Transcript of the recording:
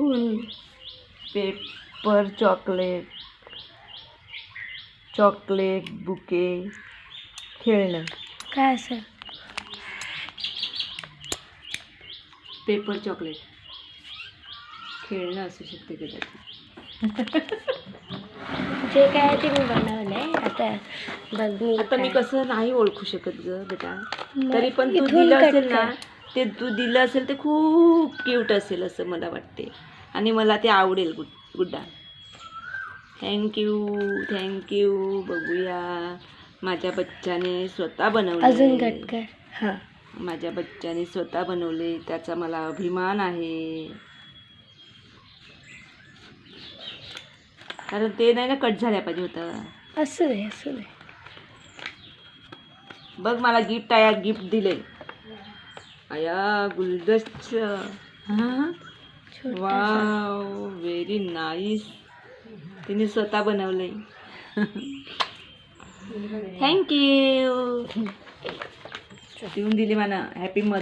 फुल paper chocolate bouquet खेळणं. काय असं? पेपर चॉकलेट खेळणं असू शकते कदाचित. जे काय ते मी बनवलंय. आता बघ मी आता मी कसं नाही ओळखू शकत ग बेटा. मग तरी पण तू इथून दिलं कट असेल ना, कर. ते तू दिलं असेल ते खूप क्यूट असेल असं मला वाटते आणि मला ते आवडेल. गुड्डा थँक्यू. बघूया माझ्या बच्चाने स्वतः अजून बनवले. कट कर. हां माझ्या बच्चाने स्वतः बनवले, त्याचा मला अभिमान आहे. कारण ते नाही ना कट झाल्या पाहिजे होतं. असू दे. बघ मला गिफ्ट दिले. आया गुलदस्त. छोटासा. Wow very nice. तिने स्वतः बनवलंय. थँक्यू. देऊन दिली मला. Happy mother.